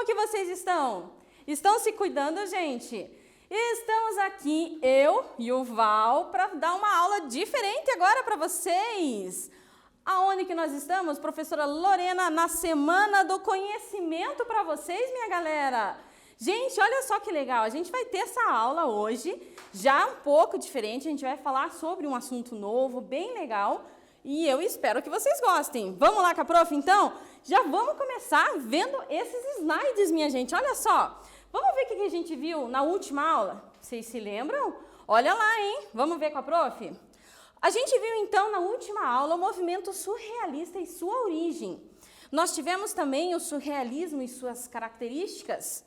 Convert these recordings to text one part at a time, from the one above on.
Como que vocês estão? Estão se cuidando, gente? Estamos aqui, eu e o Val, para dar uma aula diferente agora para vocês. Aonde que nós estamos, professora Lorena? Na Semana do Conhecimento para vocês, minha galera. Gente, olha só que legal, a gente vai ter essa aula hoje, já um pouco diferente, a gente vai falar sobre um assunto novo, bem legal, e eu espero que vocês gostem. Vamos lá com a prof, então? Já vamos começar vendo esses slides, minha gente, olha só. Vamos ver o que a gente viu na última aula? Vocês se lembram? Olha lá, hein? Vamos ver com a prof? A gente viu, então, na última aula, o movimento surrealista e sua origem. Nós tivemos também o surrealismo e suas características,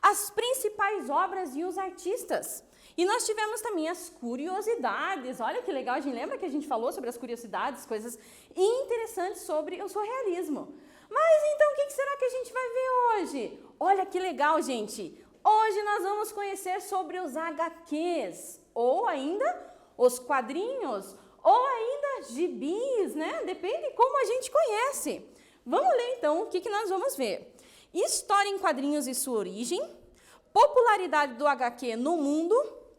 as principais obras e os artistas. E nós tivemos também as curiosidades. Olha que legal, a gente lembra que a gente falou sobre as curiosidades, coisas interessantes sobre o surrealismo. Mas então, o que será que a gente vai ver hoje? Olha que legal, gente. Hoje nós vamos conhecer sobre os HQs, ou ainda os quadrinhos, ou ainda gibis, né? Depende como a gente conhece. Vamos ler então o que nós vamos ver. História em quadrinhos e sua origem, popularidade do HQ no mundo,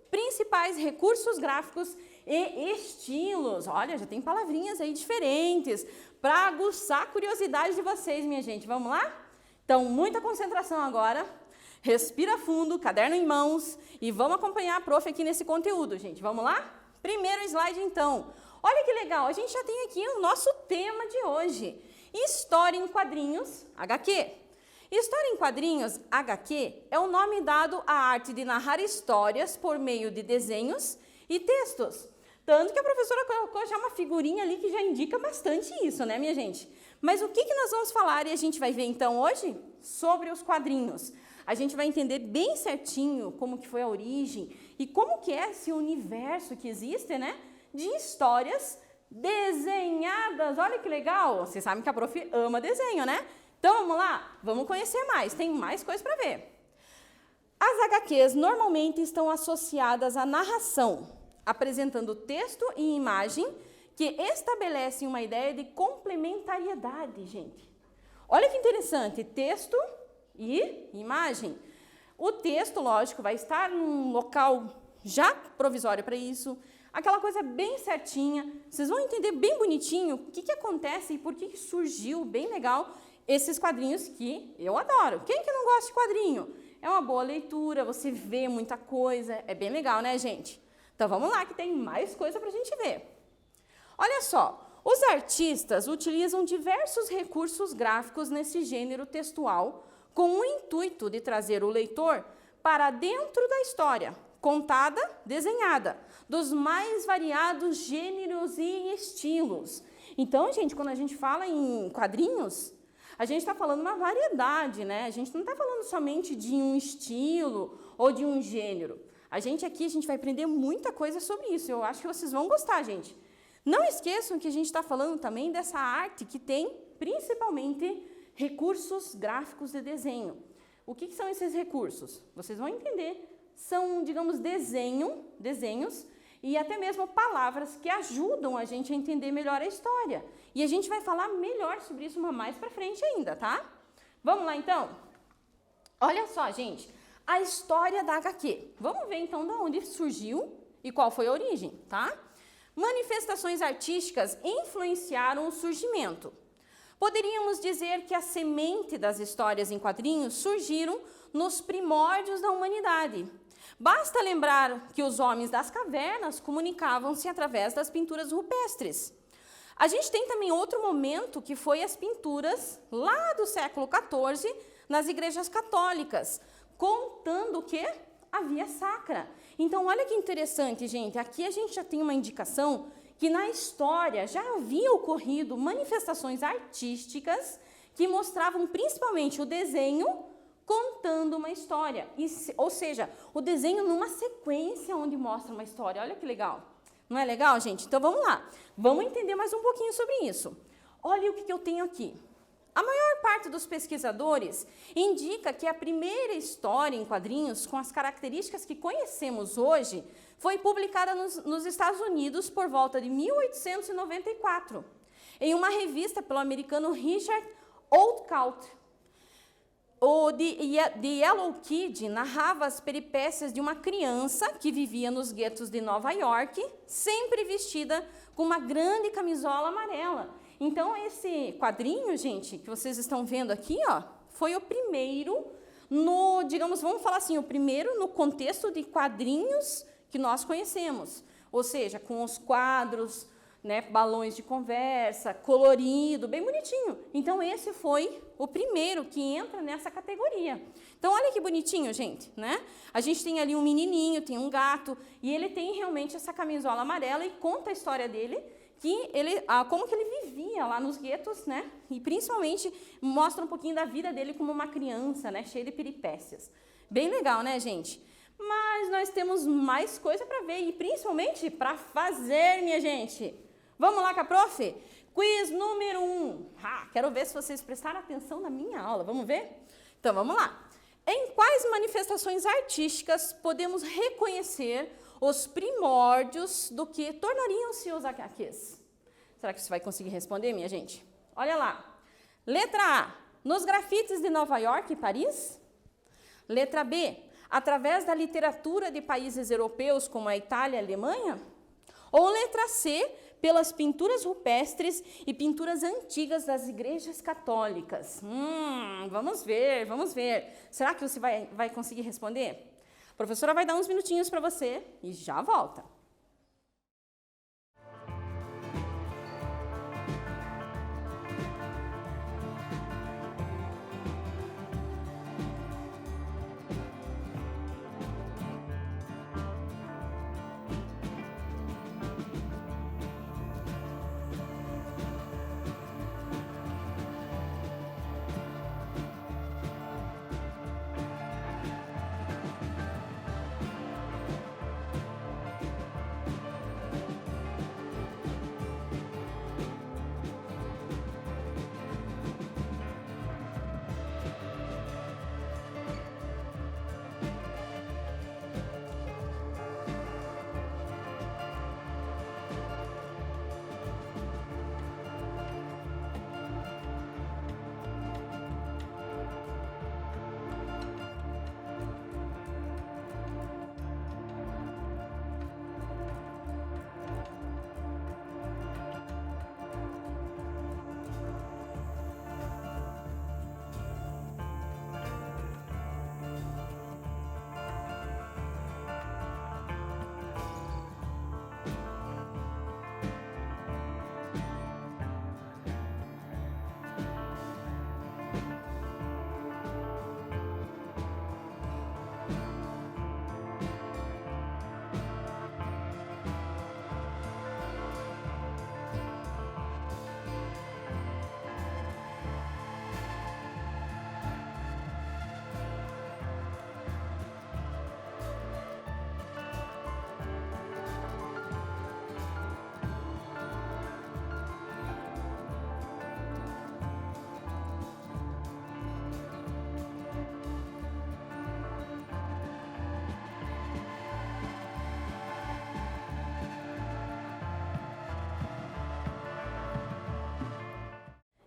principais recursos gráficos e estilos. Olha, já tem palavrinhas aí diferentes para aguçar a curiosidade de vocês, minha gente. Vamos lá? Então, muita concentração agora. Respira fundo, caderno em mãos e vamos acompanhar a prof aqui nesse conteúdo, gente. Vamos lá? Primeiro slide, então. Olha que legal, a gente já tem aqui o nosso tema de hoje. História em quadrinhos, HQ. História em quadrinhos, HQ, é o nome dado à arte de narrar histórias por meio de desenhos e textos. Tanto que a professora colocou já uma figurinha ali que já indica bastante isso, né, minha gente? Mas o que nós vamos falar e a gente vai ver então hoje? Sobre os quadrinhos. A gente vai entender bem certinho como que foi a origem e como que é esse universo que existe, né? De histórias desenhadas. Olha que legal! Vocês sabem que a prof ama desenho, né? Então, vamos lá? Vamos conhecer mais. Tem mais coisa para ver. As HQs normalmente estão associadas à narração, apresentando texto e imagem que estabelecem uma ideia de complementariedade, gente. Olha que interessante, texto e imagem. O texto, lógico, vai estar num local já provisório para isso, aquela coisa bem certinha. Vocês vão entender bem bonitinho o que acontece e por que surgiu, bem legal, esses quadrinhos que eu adoro. Quem que não gosta de quadrinho? É uma boa leitura, você vê muita coisa, é bem legal, né, gente? Então vamos lá que tem mais coisa para a gente ver. Olha só, os artistas utilizam diversos recursos gráficos nesse gênero textual com o intuito de trazer o leitor para dentro da história, contada, desenhada, dos mais variados gêneros e estilos. Então, gente, quando a gente fala em quadrinhos, a gente está falando uma variedade, né? A gente não está falando somente de um estilo ou de um gênero. A gente vai aprender muita coisa sobre isso. Eu acho que vocês vão gostar, gente. Não esqueçam que a gente está falando também dessa arte que tem, principalmente, recursos gráficos de desenho. O que são esses recursos? Vocês vão entender. São, digamos, desenhos e até mesmo palavras que ajudam a gente a entender melhor a história. E a gente vai falar melhor sobre isso mais para frente ainda, tá? Vamos lá, então? Olha só, gente, a história da HQ. Vamos ver, então, de onde surgiu e qual foi a origem, tá? Manifestações artísticas influenciaram o surgimento. Poderíamos dizer que a semente das histórias em quadrinhos surgiram nos primórdios da humanidade. Basta lembrar que os homens das cavernas comunicavam-se através das pinturas rupestres. A gente tem também outro momento que foi as pinturas lá do século XIV nas igrejas católicas, contando o quê? A via sacra. Então, olha que interessante, gente. Aqui a gente já tem uma indicação que na história já havia ocorrido manifestações artísticas que mostravam principalmente o desenho contando uma história, ou seja, o desenho numa sequência onde mostra uma história. Olha que legal. Não é legal, gente? Então vamos lá. Vamos entender mais um pouquinho sobre isso. Olha o que eu tenho aqui. A maior parte dos pesquisadores indica que a primeira história em quadrinhos com as características que conhecemos hoje foi publicada nos Estados Unidos por volta de 1894, em uma revista pelo americano Richard Outcault. O The Yellow Kid narrava as peripécias de uma criança que vivia nos guetos de Nova York, sempre vestida com uma grande camisola amarela. Então, esse quadrinho, gente, que vocês estão vendo aqui, ó, foi o primeiro digamos, vamos falar assim, o primeiro no contexto de quadrinhos que nós conhecemos. Ou seja, com os quadros, né, balões de conversa, colorido, bem bonitinho. Então, esse foi o primeiro que entra nessa categoria. Então, olha que bonitinho, gente, né? A gente tem ali um menininho, tem um gato, e ele tem realmente essa camisola amarela e conta a história dele, como que ele vivia lá nos guetos, né? E principalmente mostra um pouquinho da vida dele como uma criança, né? Cheia de peripécias. Bem legal, né, gente? Mas nós temos mais coisa para ver e principalmente para fazer, minha gente. Vamos lá com a prof? Quiz número 1. Quero ver se vocês prestaram atenção na minha aula. Vamos ver? Então, vamos lá. Em quais manifestações artísticas podemos reconhecer os primórdios do que tornariam-se os HQs? Será que você vai conseguir responder, minha gente? Olha lá. Letra A. Nos grafites de Nova York e Paris. Letra B. Através da literatura de países europeus como a Itália e a Alemanha? Ou letra C, pelas pinturas rupestres e pinturas antigas das igrejas católicas? Vamos ver, vamos ver. Será que você vai conseguir responder? A professora vai dar uns minutinhos para você e já volta.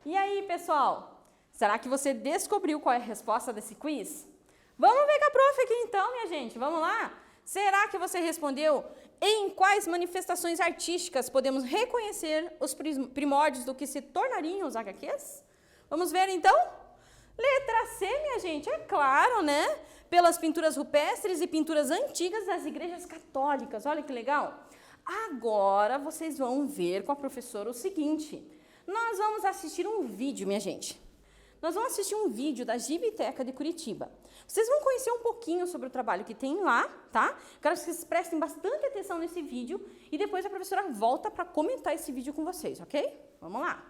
E aí, pessoal? Será que você descobriu qual é a resposta desse quiz? Vamos ver com a prof aqui então, minha gente. Vamos lá? Será que você respondeu em quais manifestações artísticas podemos reconhecer os primórdios do que se tornariam os HQs? Vamos ver então? Letra C, minha gente, é claro, né? Pelas pinturas rupestres e pinturas antigas das igrejas católicas. Olha que legal. Agora vocês vão ver com a professora o seguinte. Nós vamos assistir um vídeo, minha gente. Nós vamos assistir um vídeo da Gibiteca de Curitiba. Vocês vão conhecer um pouquinho sobre o trabalho que tem lá, tá? Quero que vocês prestem bastante atenção nesse vídeo e depois a professora volta para comentar esse vídeo com vocês, ok? Vamos lá!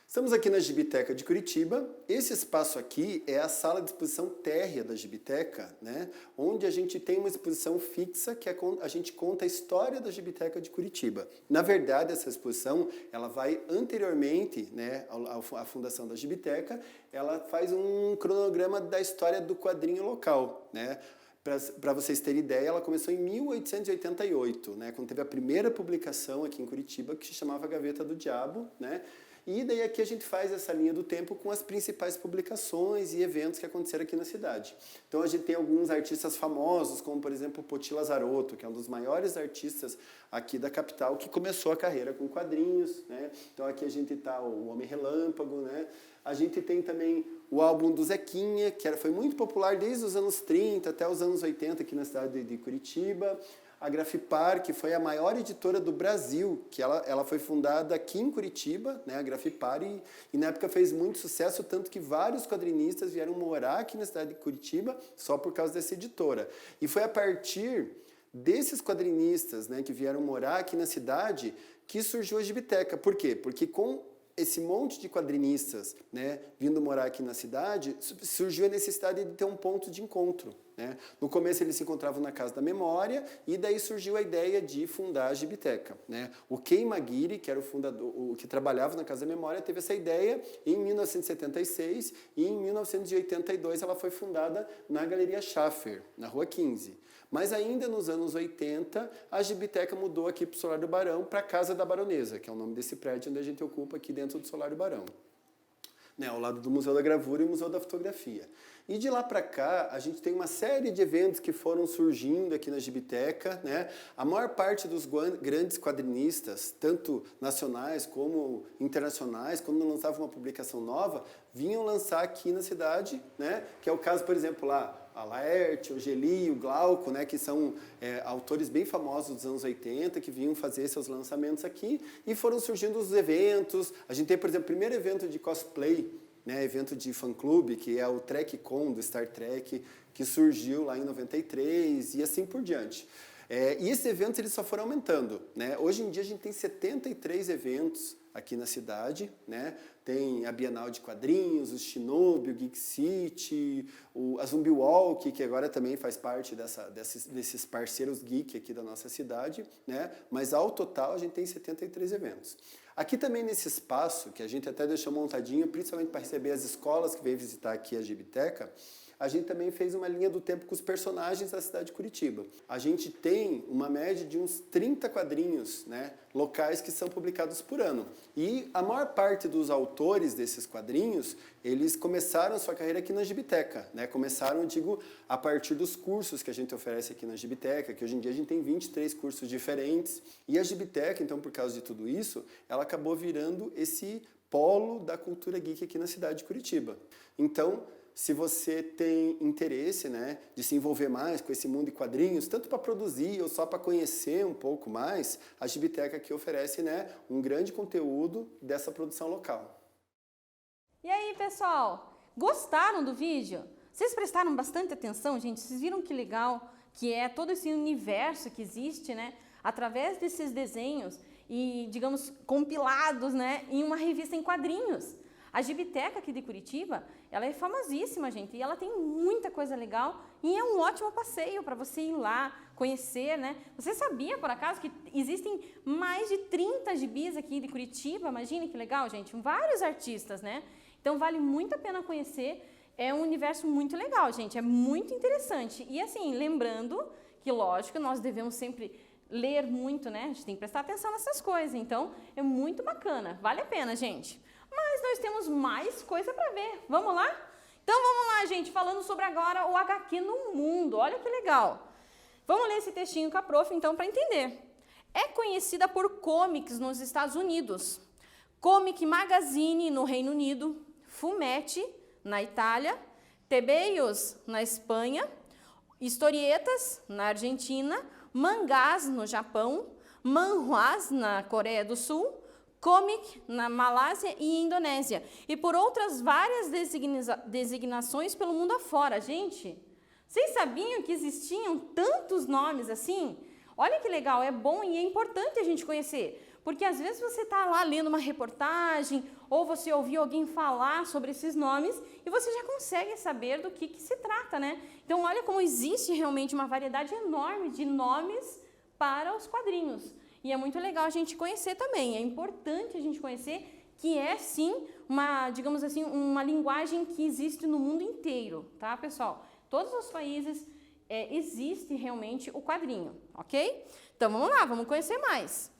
Estamos aqui na Gibiteca de Curitiba. Esse espaço aqui é a sala de exposição térrea da Gibiteca, né? Onde a gente tem uma exposição fixa que a gente conta a história da Gibiteca de Curitiba. Na verdade, essa exposição ela vai anteriormente, né, à fundação da Gibiteca, ela faz um cronograma da história do quadrinho local, né? Para vocês terem ideia, ela começou em 1888, né, quando teve a primeira publicação aqui em Curitiba, que se chamava Gaveta do Diabo, né? E daí aqui a gente faz essa linha do tempo com as principais publicações e eventos que aconteceram aqui na cidade. Então a gente tem alguns artistas famosos, como por exemplo o Poti Lazarotto, que é um dos maiores artistas aqui da capital, que começou a carreira com quadrinhos, né? Então aqui a gente tá o Homem Relâmpago, né? A gente tem também o álbum do Zequinha, que foi muito popular desde os anos 30 até os anos 80 aqui na cidade de Curitiba. A Grafipar, que foi a maior editora do Brasil, que ela foi fundada aqui em Curitiba, né, a Grafipar, e na época fez muito sucesso, tanto que vários quadrinistas vieram morar aqui na cidade de Curitiba só por causa dessa editora. E foi a partir desses quadrinistas, né, que vieram morar aqui na cidade que surgiu a Gibiteca. Por quê? Porque com esse monte de quadrinistas, né, vindo morar aqui na cidade, surgiu a necessidade de ter um ponto de encontro, né? No começo eles se encontravam na Casa da Memória e daí surgiu a ideia de fundar a Gibiteca, né? O Kei Maguire, que era o fundador, o que trabalhava na Casa da Memória, teve essa ideia em 1976 e em 1982 ela foi fundada na Galeria Schaffer, na Rua 15. Mas ainda nos anos 80, a Gibiteca mudou aqui para o Solar do Barão, para a Casa da Baronesa, que é o nome desse prédio onde a gente ocupa aqui dentro do Solar do Barão, né, ao lado do Museu da Gravura e o Museu da Fotografia. E de lá para cá, a gente tem uma série de eventos que foram surgindo aqui na Gibiteca, né? A maior parte dos grandes quadrinistas, tanto nacionais como internacionais, quando lançavam uma publicação nova, vinham lançar aqui na cidade, né? Que é o caso, por exemplo, lá, a Laerte, o Geli, o Glauco, né, que são autores bem famosos dos anos 80, que vinham fazer seus lançamentos aqui, e foram surgindo os eventos. A gente tem, por exemplo, o primeiro evento de cosplay, né, evento de fã-clube, que é o TrekCon do Star Trek, que surgiu lá em 93, e assim por diante. E esses eventos eles só foram aumentando, né? Hoje em dia a gente tem 73 eventos aqui na cidade, né? Tem a Bienal de Quadrinhos, o Shinobi, o Geek City, a Zumbi Walk, que agora também faz parte desses parceiros geek aqui da nossa cidade, né? Mas ao total a gente tem 73 eventos. Aqui também nesse espaço, que a gente até deixou montadinho, principalmente para receber as escolas que vêm visitar aqui a Gibiteca, a gente também fez uma linha do tempo com os personagens da cidade de Curitiba. A gente tem uma média de uns 30 quadrinhos, né, locais que são publicados por ano. E a maior parte dos autores desses quadrinhos, eles começaram a sua carreira aqui na Gibiteca, né? Começaram, digo, a partir dos cursos que a gente oferece aqui na Gibiteca, que hoje em dia a gente tem 23 cursos diferentes. E a Gibiteca, então, por causa de tudo isso, ela acabou virando esse polo da cultura geek aqui na cidade de Curitiba. Então, se você tem interesse, né, de se envolver mais com esse mundo de quadrinhos, tanto para produzir ou só para conhecer um pouco mais, a Gibiteca aqui oferece, né, um grande conteúdo dessa produção local. E aí, pessoal, gostaram do vídeo? Vocês prestaram bastante atenção, gente? Vocês viram que legal que é todo esse universo que existe, né, através desses desenhos e, digamos, compilados, né, em uma revista em quadrinhos. A Gibiteca aqui de Curitiba, ela é famosíssima, gente, e ela tem muita coisa legal e é um ótimo passeio para você ir lá, conhecer, né? Você sabia, por acaso, que existem mais de 30 gibis aqui de Curitiba? Imagine que legal, gente, vários artistas, né? Então, vale muito a pena conhecer, é um universo muito legal, gente, é muito interessante. E assim, lembrando que, lógico, nós devemos sempre ler muito, né? A gente tem que prestar atenção nessas coisas, então, é muito bacana, vale a pena, gente. Mas nós temos mais coisa para ver. Vamos lá? Então vamos lá, gente, falando sobre agora o HQ no mundo. Olha que legal. Vamos ler esse textinho com a prof, então, para entender. É conhecida por comics nos Estados Unidos, Comic Magazine no Reino Unido, Fumetti na Itália, Tebeios na Espanha, historietas na Argentina, mangás no Japão, manhwas na Coreia do Sul, comic na Malásia e Indonésia, e por outras várias designações pelo mundo afora. Gente, vocês sabiam que existiam tantos nomes assim? Olha que legal, é bom e é importante a gente conhecer, porque às vezes você está lá lendo uma reportagem ou você ouviu alguém falar sobre esses nomes e você já consegue saber do que se trata, né? Então, olha como existe realmente uma variedade enorme de nomes para os quadrinhos. E é muito legal a gente conhecer também, é importante a gente conhecer que é sim uma, digamos assim, uma linguagem que existe no mundo inteiro, tá, pessoal? Todos os países existe realmente o quadrinho, ok? Então vamos lá, vamos conhecer mais.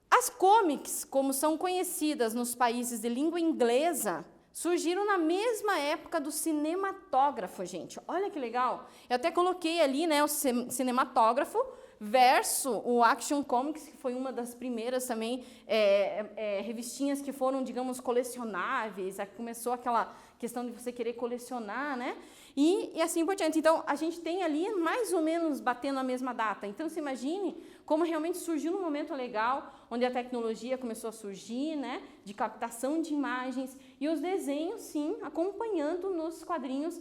As comics, como são conhecidas nos países de língua inglesa, surgiram na mesma época do cinematógrafo, gente. Olha que legal. Eu até coloquei ali, né, o cinematógrafo versus o Action Comics, que foi uma das primeiras também revistinhas que foram, digamos, colecionáveis. Aí começou aquela questão de você querer colecionar, né? E assim por diante. Então, a gente tem ali mais ou menos batendo a mesma data. Então, se imagine como realmente surgiu num momento legal, onde a tecnologia começou a surgir, né? De captação de imagens e os desenhos, sim, acompanhando nos quadrinhos,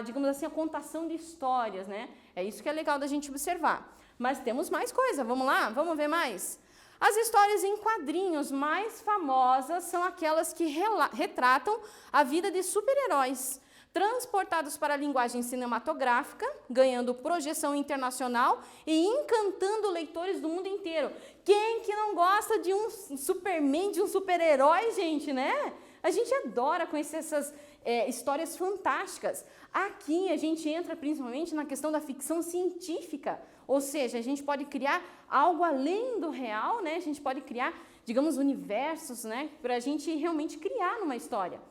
digamos assim, a contação de histórias, né? É isso que é legal da gente observar. Mas temos mais coisa, vamos lá? Vamos ver mais? As histórias em quadrinhos mais famosas são aquelas que retratam a vida de super-heróis, transportados para a linguagem cinematográfica, ganhando projeção internacional e encantando leitores do mundo inteiro. Quem que não gosta de um Superman, de um super-herói, gente, né? A gente adora conhecer essas histórias fantásticas. Aqui a gente entra principalmente na questão da ficção científica, ou seja, a gente pode criar algo além do real, né? A gente pode criar, digamos, universos, né? Para a gente realmente criar numa história.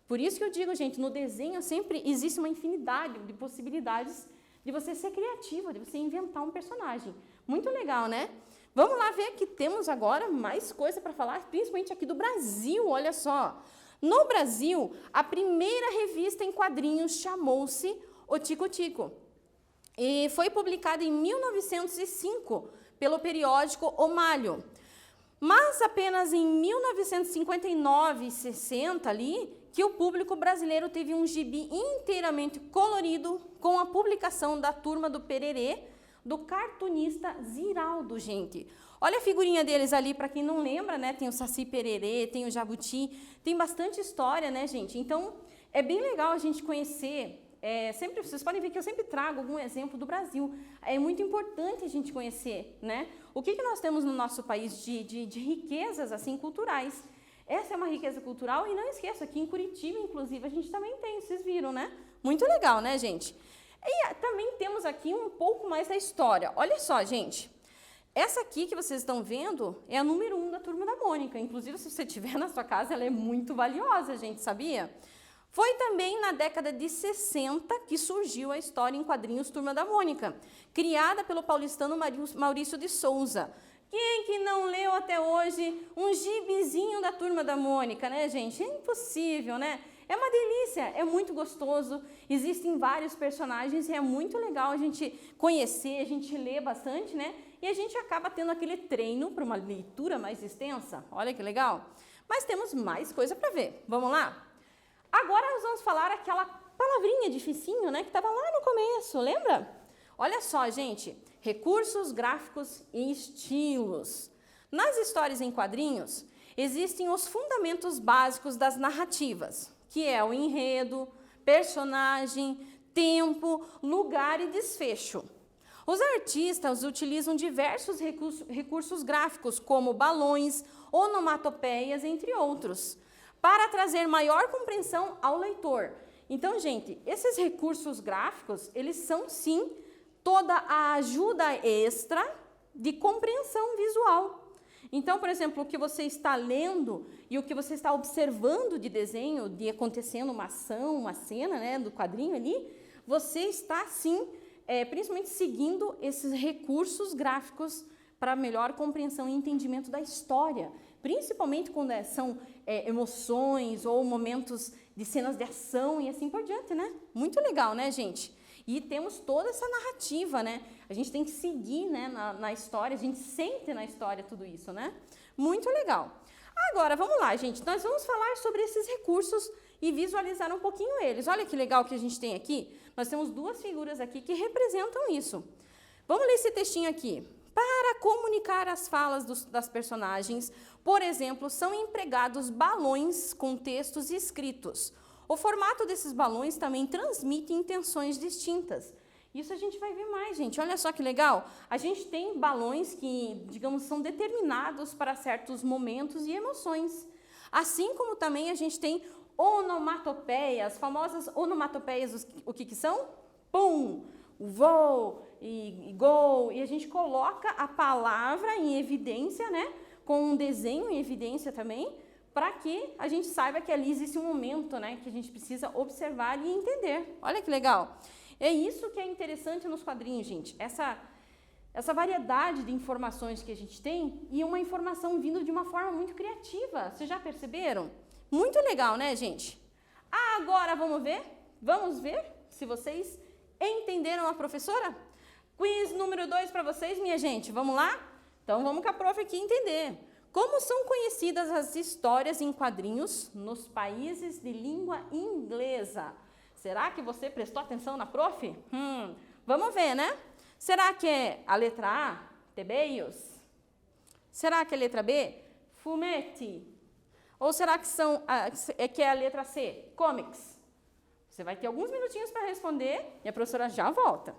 Por isso que eu digo, gente, no desenho sempre existe uma infinidade de possibilidades de você ser criativo, de você inventar um personagem. Muito legal, né? Vamos lá ver que temos agora mais coisa para falar, principalmente aqui do Brasil, olha só. No Brasil, a primeira revista em quadrinhos chamou-se O Tico Tico e foi publicada em 1905 pelo periódico O Malho. Mas apenas em 1959 e 60 ali, que o público brasileiro teve um gibi inteiramente colorido com a publicação da Turma do Pererê, do cartunista Ziraldo, gente. Olha a figurinha deles ali, para quem não lembra, né? Tem o Saci Pererê, tem o Jabuti, tem bastante história, né, gente? Então, é bem legal a gente conhecer. Sempre, vocês podem ver que eu sempre trago algum exemplo do Brasil. É muito importante a gente conhecer, né? O que nós temos no nosso país de riquezas, assim, culturais. Essa é uma riqueza cultural e não esqueça, aqui em Curitiba, inclusive, a gente também tem, vocês viram, né? Muito legal, né, gente? E também temos aqui um pouco mais da história. Olha só, gente. Essa aqui que vocês estão vendo é a número 1 da Turma da Mônica. Inclusive, se você tiver na sua casa, ela é muito valiosa, gente, sabia? Foi também na década de 60 que surgiu a história em quadrinhos Turma da Mônica, criada pelo paulistano Maurício de Souza. Quem que não leu até hoje um gibizinho da Turma da Mônica, né, gente? É impossível, né? É uma delícia, é muito gostoso, existem vários personagens e é muito legal a gente conhecer, a gente lê bastante, né? E a gente acaba tendo aquele treino para uma leitura mais extensa. Olha que legal. Mas temos mais coisa para ver. Vamos lá? Agora nós vamos falar aquela palavrinha dificinho, né? Que estava lá no começo, lembra? Olha só, gente. Recursos gráficos e estilos. Nas histórias em quadrinhos, existem os fundamentos básicos das narrativas, que é o enredo, personagem, tempo, lugar e desfecho. Os artistas utilizam diversos recursos gráficos, como balões, onomatopeias, entre outros, para trazer maior compreensão ao leitor. Então, gente, esses recursos gráficos, eles são, sim, toda a ajuda extra de compreensão visual. Então, por exemplo, o que você está lendo e o que você está observando de desenho, de acontecendo uma ação, uma cena, né, do quadrinho ali, você está, sim, principalmente seguindo esses recursos gráficos para melhor compreensão e entendimento da história, principalmente quando são emoções ou momentos de cenas de ação e assim por diante, né? Muito legal, né, gente? E temos toda essa narrativa, né? A gente tem que seguir, né, na história, a gente sente na história tudo isso, né? Muito legal. Agora, vamos lá, gente. Nós vamos falar sobre esses recursos e visualizar um pouquinho eles. Olha que legal que a gente tem aqui. Nós temos duas figuras aqui que representam isso. Vamos ler esse textinho aqui. Para comunicar as falas das personagens, por exemplo, são empregados balões com textos escritos. O formato desses balões também transmite intenções distintas. Isso a gente vai ver mais, gente. Olha só que legal. A gente tem balões que, digamos, são determinados para certos momentos e emoções. Assim como também a gente tem onomatopeias, famosas onomatopeias, o que são? Pum! o vou e go, e a gente coloca a palavra em evidência, né? Com um desenho em evidência também, para que a gente saiba que ali existe um momento, né? Que a gente precisa observar e entender. Olha que legal! É isso que é interessante nos quadrinhos, gente. Essa variedade de informações que a gente tem e uma informação vindo de uma forma muito criativa. Vocês já perceberam? Muito legal, né, gente? Agora vamos ver? Vamos ver se vocês entenderam a professora? Quiz número 2 para vocês, minha gente. Vamos lá? Então vamos com a prof aqui entender. Como são conhecidas as histórias em quadrinhos nos países de língua inglesa? Será que você prestou atenção na prof? Vamos ver, né? Será que é a letra A, tebeios? Será que é a letra B, fumetti? Ou será que é a letra C, comics? Você vai ter alguns minutinhos para responder e a professora já volta.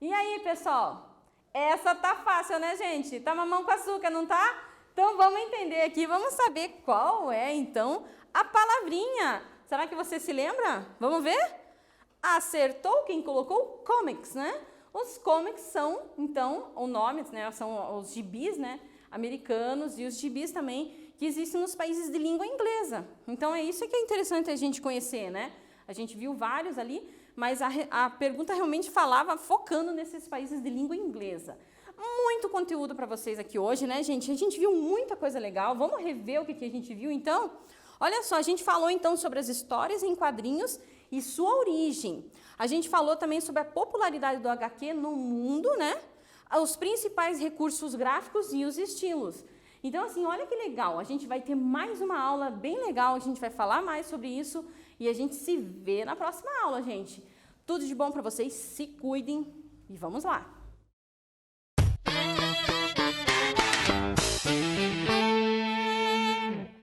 E aí, pessoal? Essa tá fácil, né, gente? Tá mamão com açúcar, não tá? Então vamos entender aqui, vamos saber qual é, então, a palavrinha. Será que você se lembra? Vamos ver? Acertou quem colocou comics, né? Os comics são, então, o nome, né, são os gibis, né, americanos e os gibis também que existem nos países de língua inglesa. Então é isso que é interessante a gente conhecer, né? A gente viu vários ali, mas a pergunta realmente falava focando nesses países de língua inglesa. Muito conteúdo para vocês aqui hoje, né, gente? A gente viu muita coisa legal. Vamos rever o que a gente viu, então? Olha só, a gente falou, então, sobre as histórias em quadrinhos e sua origem. A gente falou também sobre a popularidade do HQ no mundo, né? Os principais recursos gráficos e os estilos. Então, assim, olha que legal, a gente vai ter mais uma aula bem legal, a gente vai falar mais sobre isso e a gente se vê na próxima aula, gente. Tudo de bom para vocês, se cuidem e vamos lá!